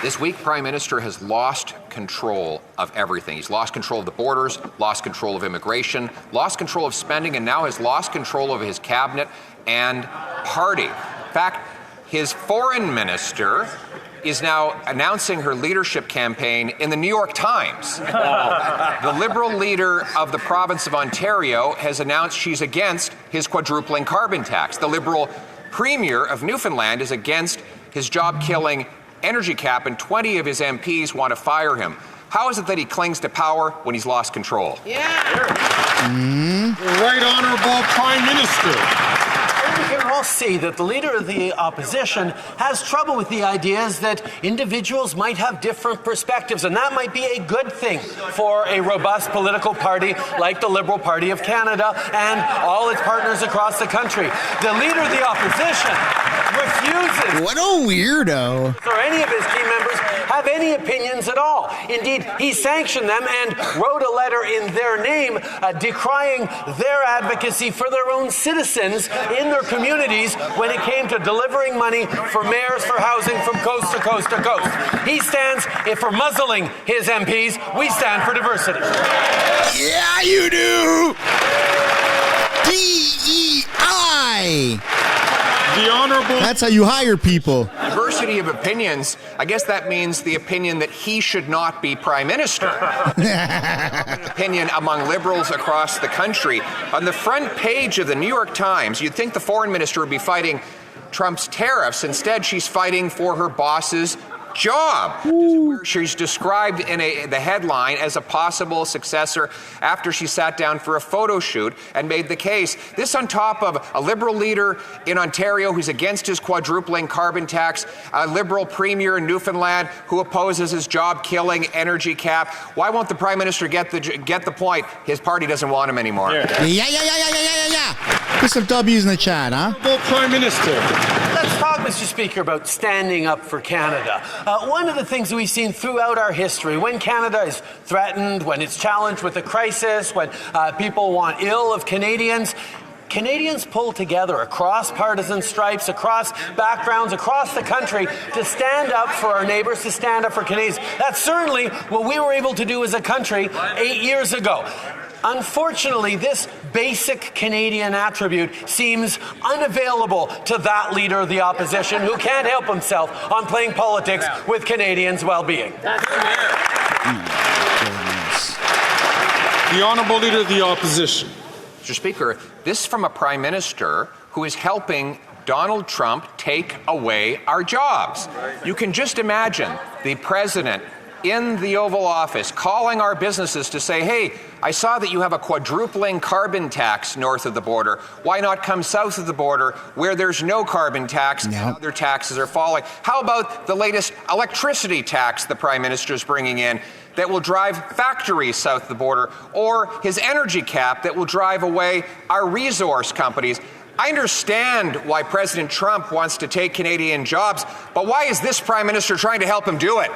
This week, Prime Minister has lost control of everything. He's lost control of the borders, lost control of immigration, lost control of spending, and now has lost control of his cabinet and party. In fact, his foreign minister is now announcing her leadership campaign in the New York Times. The Liberal leader of the province of Ontario has announced she's against his quadrupling carbon tax. The Liberal Premier of Newfoundland is against his job-killing energy cap, and 20 of his MPs want to fire him. How is it that he clings to power when he's lost control? The Right Honourable Prime Minister. We can all see that the Leader of the Opposition has trouble with the ideas that individuals might have different perspectives, and that might be a good thing for a robust political party like the Liberal Party of Canada and all its partners across the country. The Leader of the Opposition refuses... What a weirdo. ...or any of his team members have any opinions at all. Indeed, he sanctioned them and wrote a letter in their name decrying their advocacy for their own citizens in their communities when it came to delivering money for mayors for housing from coast to coast to coast. He stands for muzzling his MPs. We stand for diversity. Yeah, you do. DEI. The Honourable... That's how you hire people. Diversity of opinions, I guess that means the opinion that he should not be Prime Minister. Opinion among Liberals across the country. On the front page of the New York Times, you'd think the Foreign Minister would be fighting Trump's tariffs. Instead, she's fighting for her boss's job. Where she's described in the headline as a possible successor after she sat down for a photo shoot and made the case. This on top of a Liberal leader in Ontario who's against his quadrupling carbon tax, a Liberal Premier in Newfoundland who opposes his job-killing energy cap. Why won't the Prime Minister get the point? His party doesn't want him anymore. Yeah. Put some W's in the chat, huh? Prime Minister. Let's talk, Mr. Speaker, about standing up for Canada. One of the things we've seen throughout our history, when Canada is threatened, when it's challenged with a crisis, when people want ill of Canadians pull together across partisan stripes, across backgrounds, across the country to stand up for our neighbours, to stand up for Canadians. That's certainly what we were able to do as a country 8 years ago. Unfortunately, this basic Canadian attribute seems unavailable to that Leader of the Opposition who can't help himself on playing politics with Canadians' well-being. The Honourable Leader of the Opposition. Mr. Speaker, this from a Prime Minister who is helping Donald Trump take away our jobs. You can just imagine the President in the Oval Office calling our businesses to say, hey, I saw that you have a quadrupling carbon tax north of the border. Why not come south of the border where there's no carbon tax and other taxes are falling? How about the latest electricity tax the Prime Minister is bringing in that will drive factories south of the border, or his energy cap that will drive away our resource companies? I understand why President Trump wants to take Canadian jobs, but why is this Prime Minister trying to help him do it?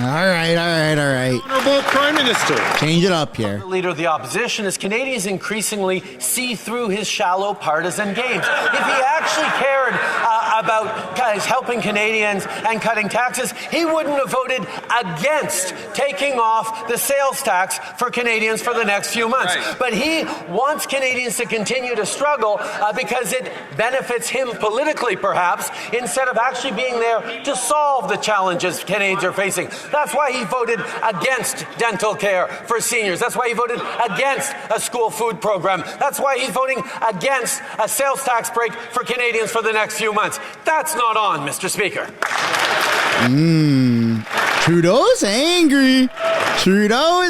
All right. Honourable Prime Minister. Change it up here. The Leader of the Opposition, as Canadians increasingly see through his shallow partisan games. If he actually cared about helping Canadians and cutting taxes, he wouldn't have voted against taking off the sales tax for Canadians for the next few months. Right. But he wants Canadians to continue to struggle because it benefits him politically, perhaps, instead of actually being there to solve the challenges Canadians are facing. That's why he voted against dental care for seniors. That's why he voted against a school food program. That's why he's voting against a sales tax break for Canadians for the next few months. That's not on, Mr. Speaker. Trudeau's angry. Trudeau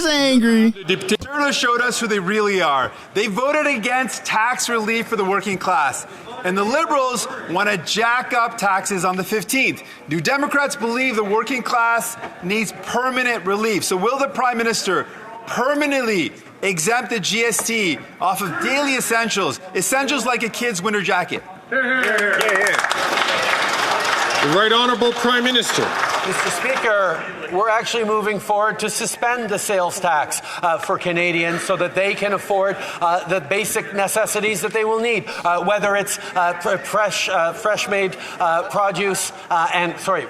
showed us who they really are. They voted against tax relief for the working class. And the Liberals want to jack up taxes on the 15th. New Democrats believe the working class needs permanent relief. So will the Prime Minister permanently exempt the GST off of daily essentials like a kid's winter jacket? The Right Honourable Prime Minister. Mr. Speaker, we're actually moving forward to suspend the sales tax for Canadians so that they can afford the basic necessities that they will need, whether it's fresh-made produce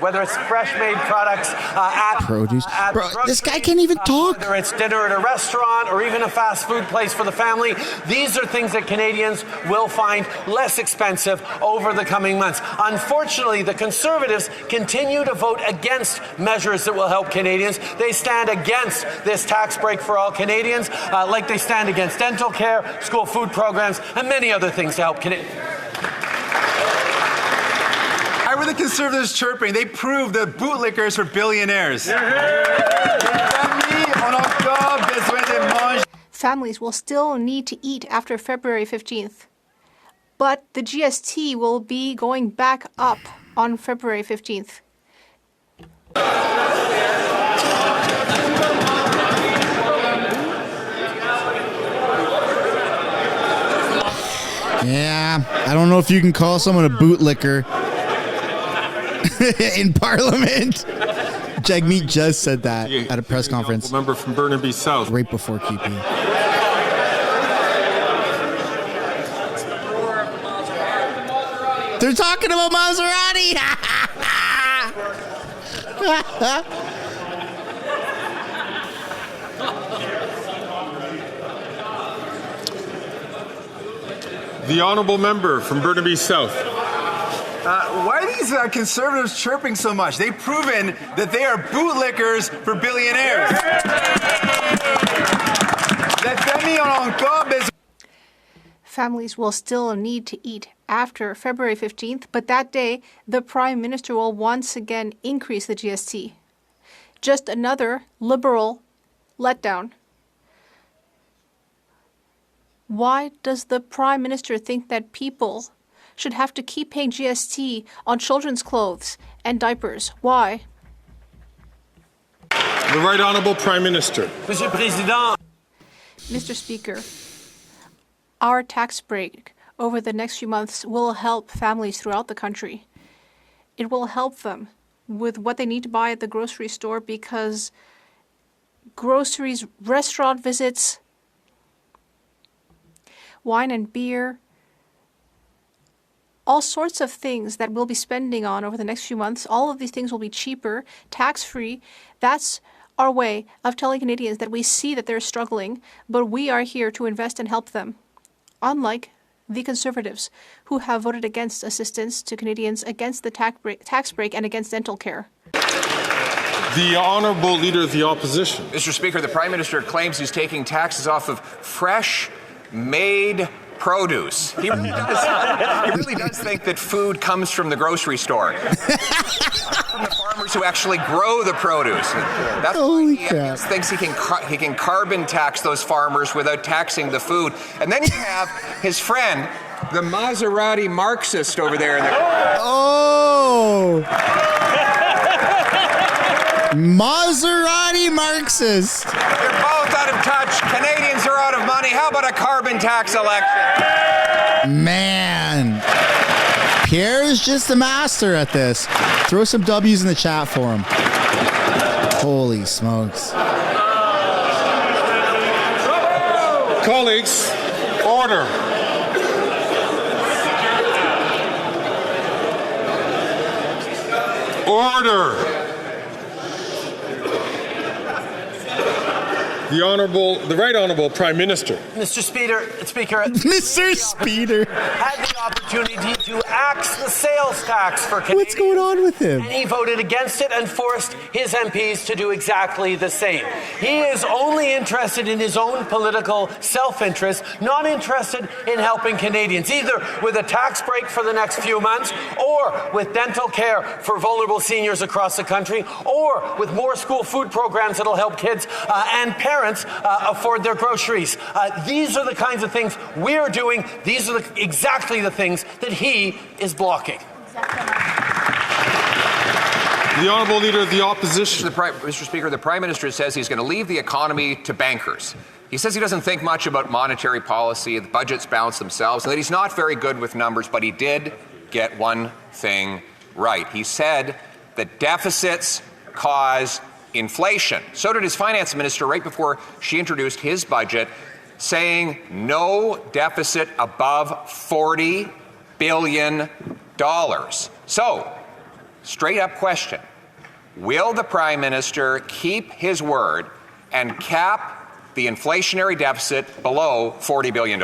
whether it's fresh-made products at Produce. at Bro, grocery, this guy can't even talk. whether it's dinner at a restaurant or even a fast food place for the family. These are things that Canadians will find less expensive over the coming months. Unfortunately, the Conservatives continue to vote against measures that will help Canadians. They stand against this tax break for all Canadians, like they stand against dental care, school food programs, and many other things to help Canadians. Why were the Conservatives chirping? They proved that bootlickers are billionaires. Families will still need to eat after February 15th. But the GST will be going back up on February 15th. Yeah, I don't know if you can call someone a bootlicker in Parliament. Jagmeet just said that at a press conference Member from Burnaby South. right before QP. They're talking about Maserati. The honourable member from Burnaby South. Why are these Conservatives chirping so much? They've proven that they are bootlickers for billionaires. Families will still need to eat after February 15th, but that day, the Prime Minister will once again increase the GST. Just another Liberal letdown. Why does the Prime Minister think that people should have to keep paying GST on children's clothes and diapers? Why? The Right Honourable Prime Minister. Monsieur le Président. Mr. Speaker, our tax break over the next few months will help families throughout the country. It will help them with what they need to buy at the grocery store because groceries, restaurant visits, wine and beer, all sorts of things that we'll be spending on over the next few months, all of these things will be cheaper, tax-free. That's our way of telling Canadians that we see that they're struggling, but we are here to invest and help them. Unlike the Conservatives, who have voted against assistance to Canadians, against the tax break, and against dental care. The Honourable Leader of the Opposition. Mr. Speaker, the Prime Minister claims he's taking taxes off of fresh-made produce. He really does think that food comes from the grocery store. From the farmers who actually grow the produce. That's why he thinks he can carbon tax those farmers without taxing the food. And then you have his friend, the Maserati Marxist over there in the Oh! Maserati Marxist. They're both out of touch. Canadians are out of money. How about a carbon tax election? Man. Pierre is just a master at this. Throw some W's in the chat for him. Holy smokes. Colleagues, order. Order. The Right Honourable Prime Minister. Mr. Speaker, Mr. Speeder. had the opportunity to axe the sales tax for Canadians. What's going on with him? And he voted against it and forced his MPs to do exactly the same. He is only interested in his own political self-interest, not interested in helping Canadians, either with a tax break for the next few months, or with dental care for vulnerable seniors across the country, or with more school food programs that'll help kids and parents afford their groceries. These are the kinds of things we're doing. These are exactly the things that he is blocking. The Honourable Leader of the Opposition. Mr. Speaker, the Prime Minister says he's going to leave the economy to bankers. He says he doesn't think much about monetary policy, the budgets balance themselves, and that he's not very good with numbers, but he did get one thing right. He said that deficits cause inflation. So did his finance minister right before she introduced his budget, saying no deficit above $40 billion. So, straight up question, will the Prime Minister keep his word and cap the inflationary deficit below $40 billion?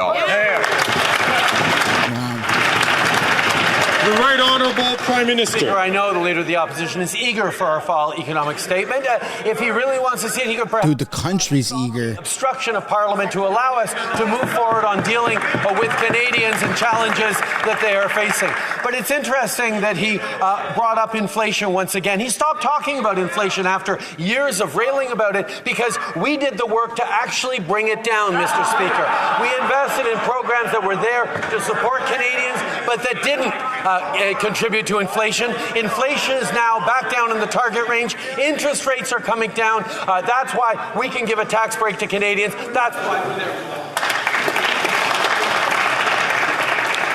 The Right Honourable Prime Minister. Speaker, I know the Leader of the Opposition is eager for our fall economic statement. If he really wants to see it, he could perhaps... Dude, the country's eager. ...obstruction of Parliament to allow us to move forward on dealing with Canadians and challenges that they are facing. But it's interesting that he brought up inflation once again. He stopped talking about inflation after years of railing about it because we did the work to actually bring it down, Mr. Speaker. We invested in programs that were there to support Canadians, but that didn't contribute to inflation. Inflation is now back down in the target range. Interest rates are coming down. That's why we can give a tax break to Canadians. That's why we're there.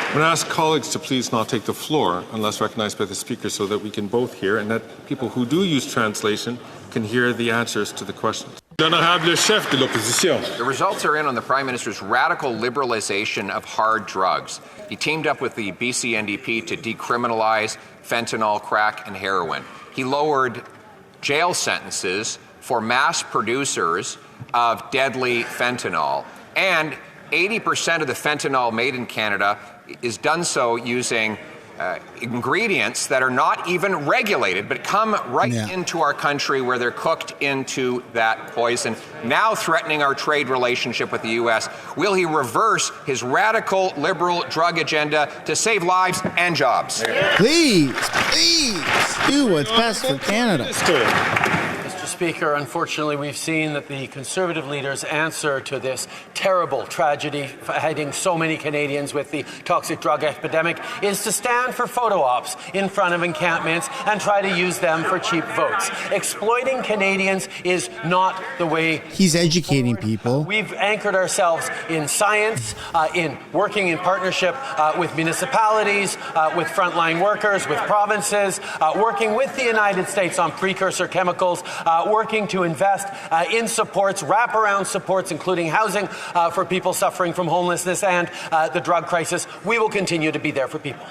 I'm going to ask colleagues to please not take the floor unless recognized by the Speaker so that we can both hear and that people who do use translation can hear the answers to the questions. L'honorable chef de l'opposition. The results are in on the Prime Minister's radical liberalization of hard drugs. He teamed up with the BC NDP to decriminalize fentanyl, crack, and heroin. He lowered jail sentences for mass producers of deadly fentanyl. And 80% of the fentanyl made in Canada is done so using ingredients that are not even regulated, but come right into our country where they're cooked into that poison, now threatening our trade relationship with the U.S. Will he reverse his radical liberal drug agenda to save lives and jobs? Please do what's best for Canada. Mr. Speaker, unfortunately, we've seen that the Conservative leader's answer to this terrible tragedy hitting so many Canadians with the toxic drug epidemic is to stand for photo ops in front of encampments and try to use them for cheap votes. Exploiting Canadians is not the way. He's educating people. We've anchored ourselves in science, in working in partnership with municipalities, with frontline workers, with provinces, working with the United States on precursor chemicals, working to invest in supports, wraparound supports, including housing for people suffering from homelessness and the drug crisis. We will continue to be there for people.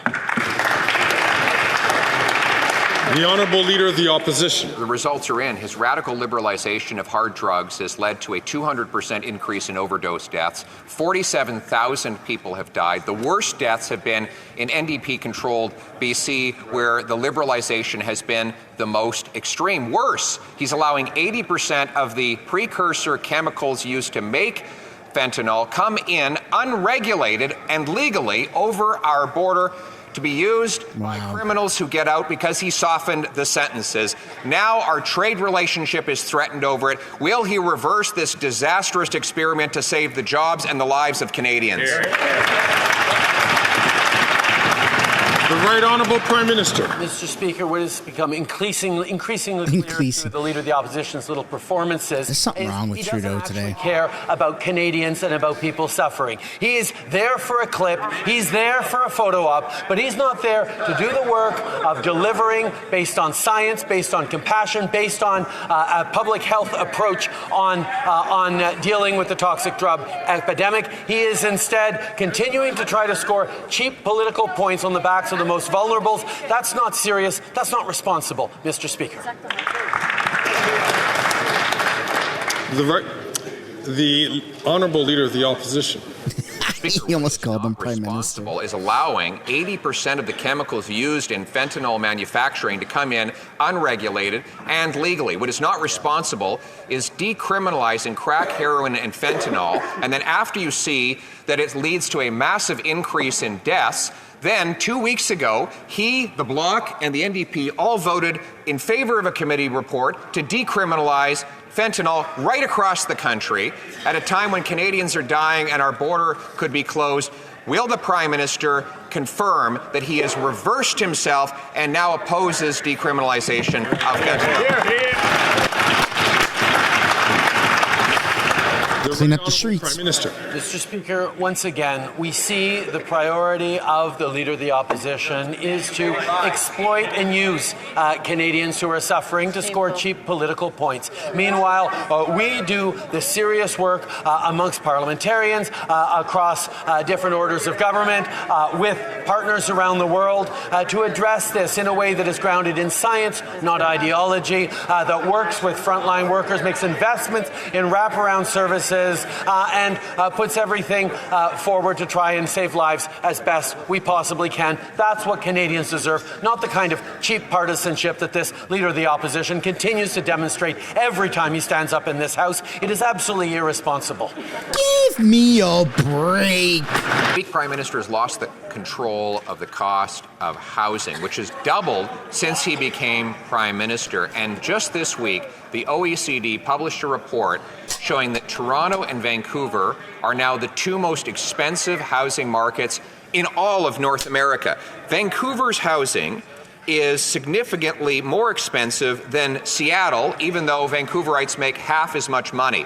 The Honourable Leader of the Opposition. The results are in. His radical liberalization of hard drugs has led to a 200% increase in overdose deaths. 47,000 people have died. The worst deaths have been in NDP-controlled BC, where the liberalization has been the most extreme. Worse, he's allowing 80% of the precursor chemicals used to make fentanyl come in unregulated and legally over our border to be used by criminals who get out because he softened the sentences. Now our trade relationship is threatened over it. Will he reverse this disastrous experiment to save the jobs and the lives of Canadians? The Right Honourable Prime Minister. Mr. Speaker, what has become increasingly clear to the Leader of the Opposition's little performances. There's something wrong with Trudeau today. He doesn't care about Canadians and about people suffering. He is there for a clip. He's there for a photo op, but he's not there to do the work of delivering based on science, based on compassion, based on a public health approach on dealing with the toxic drug epidemic. He is instead continuing to try to score cheap political points on the backs of the most vulnerable. That's not serious. That's not responsible, Mr. Speaker. The Honourable Leader of the Opposition. He almost called him Prime Minister. Is allowing 80% of the chemicals used in fentanyl manufacturing to come in unregulated and legally. What is not responsible is decriminalizing crack, heroin, and fentanyl, and then after you see that it leads to a massive increase in deaths, then 2 weeks ago, he, the Bloc, and the NDP all voted in favor of a committee report to decriminalize fentanyl right across the country at a time when Canadians are dying and our border could be closed. Will the Prime Minister confirm that he has reversed himself and now opposes decriminalization of fentanyl? Clean up the streets. Prime Minister. Mr. Speaker, once again, we see the priority of the Leader of the Opposition is to exploit and use Canadians who are suffering to score cheap political points. Meanwhile, we do the serious work amongst parliamentarians across different orders of government with partners around the world to address this in a way that is grounded in science, not ideology, that works with frontline workers, makes investments in wraparound services, and puts everything forward to try and save lives as best we possibly can. That's what Canadians deserve, not the kind of cheap partisanship that this Leader of the Opposition continues to demonstrate every time he stands up in this House. It is absolutely irresponsible. Give me a break. The Prime Minister has lost the control of the cost of housing, which has doubled since he became Prime Minister. And just this week, the OECD published a report showing that Toronto and Vancouver are now the two most expensive housing markets in all of North America. Vancouver's housing is significantly more expensive than Seattle, even though Vancouverites make half as much money.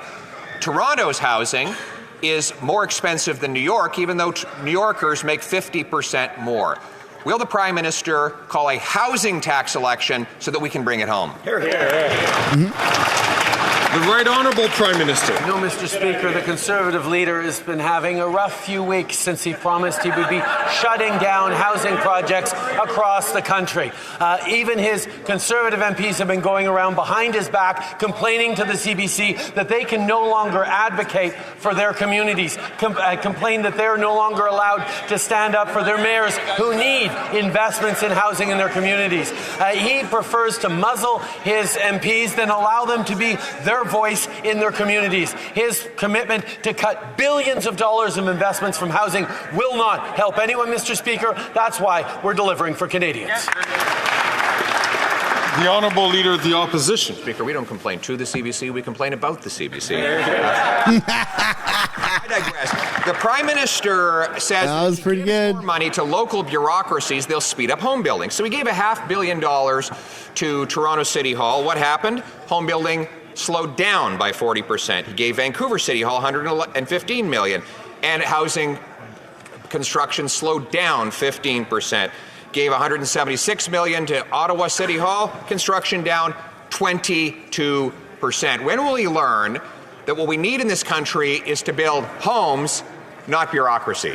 Toronto's housing is more expensive than New York, even though New Yorkers make 50% more. Will the Prime Minister call a housing tax election so that we can bring it home? Hear, hear. The Right Honourable Prime Minister. No, Mr. Speaker, the Conservative leader has been having a rough few weeks since he promised he would be shutting down housing projects across the country. Even his Conservative MPs have been going around behind his back complaining to the CBC that they can no longer advocate for their communities, complain that they're no longer allowed to stand up for their mayors who need investments in housing in their communities. He prefers to muzzle his MPs than allow them to be their voice in their communities. His commitment to cut billions of dollars of investments from housing will not help anyone, Mr. Speaker. That's why we're delivering for Canadians. The Honourable Leader of the Opposition. Speaker, we don't complain to the CBC, we complain about the CBC. I digress. The Prime Minister says that was pretty good. More money to local bureaucracies, they'll speed up home building. So he gave $500 million to Toronto City Hall. What happened? Home building slowed down by 40%. He gave Vancouver City Hall $115 million, and housing construction slowed down 15%. Gave $176 million to Ottawa City Hall, construction down 22%. When will he learn that what we need in this country is to build homes, not bureaucracy?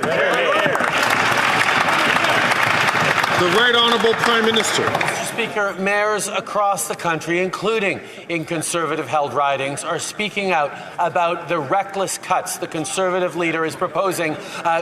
The Right Honourable Prime Minister. Mr. Speaker, mayors across the country, including in Conservative-held ridings, are speaking out about the reckless cuts the Conservative leader is proposing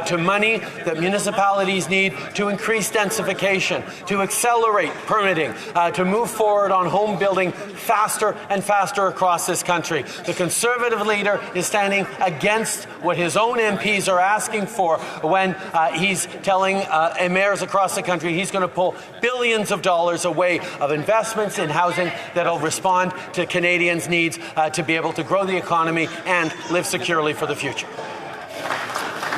to money that municipalities need to increase densification, to accelerate permitting, to move forward on home building faster and faster across this country. The Conservative leader is standing against what his own MPs are asking for when he's telling mayors across the country he's going to pull billions of dollars away of investments in housing that will respond to Canadians' needs to be able to grow the economy and live securely for the future.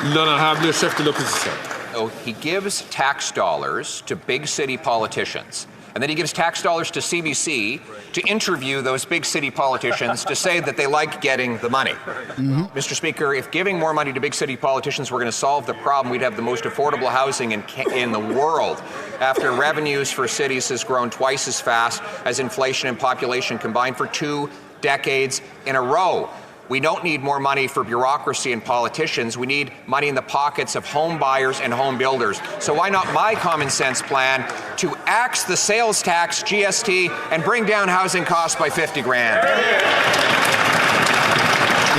L'Honorable Chef de l'Opposition. So he gives tax dollars to big city politicians, and then he gives tax dollars to CBC to interview those big city politicians to say that they like getting the money. Mr. Speaker, if giving more money to big city politicians were going to solve the problem, we'd have the most affordable housing in the world. After revenues for cities has grown twice as fast as inflation and population combined for 2 decades in a row. We don't need more money for bureaucracy and politicians. We need money in the pockets of home buyers and home builders. So why not my common sense plan to axe the sales tax, GST, and bring down housing costs by 50 grand?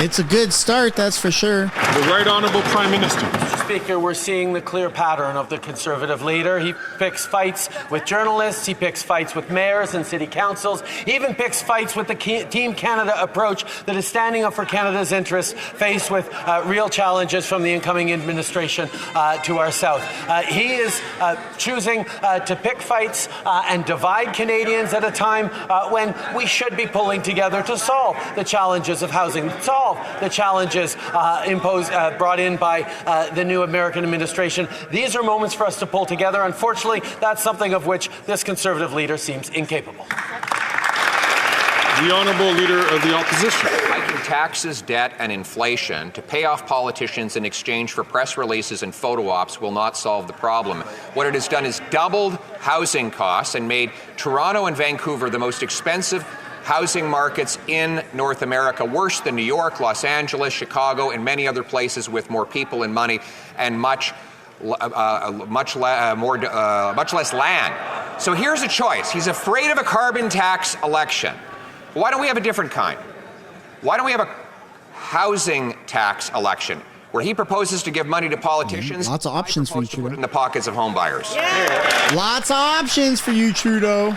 It's a good start, that's for sure. The Right Honourable Prime Minister. Mr. Speaker, we're seeing the clear pattern of the Conservative leader. He picks fights with journalists, he picks fights with mayors and city councils, he even picks fights with the Team Canada approach that is standing up for Canada's interests, faced with real challenges from the incoming administration to our south. He is choosing to pick fights and divide Canadians at a time when we should be pulling together to solve the challenges of housing, solve the challenges brought in by the new American administration. These are moments for us to pull together. Unfortunately, that's something of which this Conservative leader seems incapable. The Honourable Leader of the Opposition. I can taxes, debt, and inflation to pay off politicians in exchange for press releases and photo ops will not solve the problem. What it has done is doubled housing costs and made Toronto and Vancouver the most expensive housing markets in North America, worse than New York, Los Angeles, Chicago, and many other places with more people and money and much less land. So here's a choice. He's afraid of a carbon tax election. Why don't we have a different kind? Why don't we have a housing tax election where he proposes to give money to politicians? Lots of options for you, to put it Trudeau. in the pockets of home buyers. Lots of options for you, Trudeau.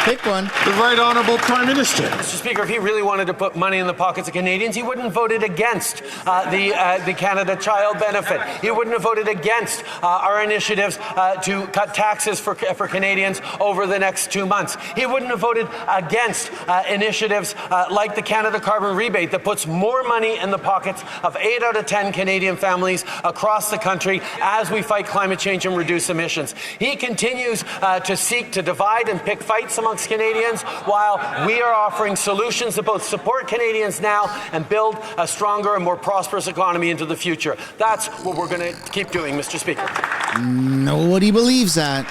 Pick one. The Right Honourable Prime Minister. Mr. Speaker, if he really wanted to put money in the pockets of Canadians, he wouldn't have voted against the Canada Child Benefit. He wouldn't have voted against our initiatives to cut taxes for Canadians over the next 2 months. He wouldn't have voted against initiatives like the Canada Carbon Rebate that puts more money in the pockets of 8 out of 10 Canadian families across the country as we fight climate change and reduce emissions. He continues to seek to divide and pick fights amongst Canadians while we are offering solutions that both support Canadians now and build a stronger and more prosperous economy into the future. That's what we're going to keep doing, Mr. Speaker. Nobody believes that.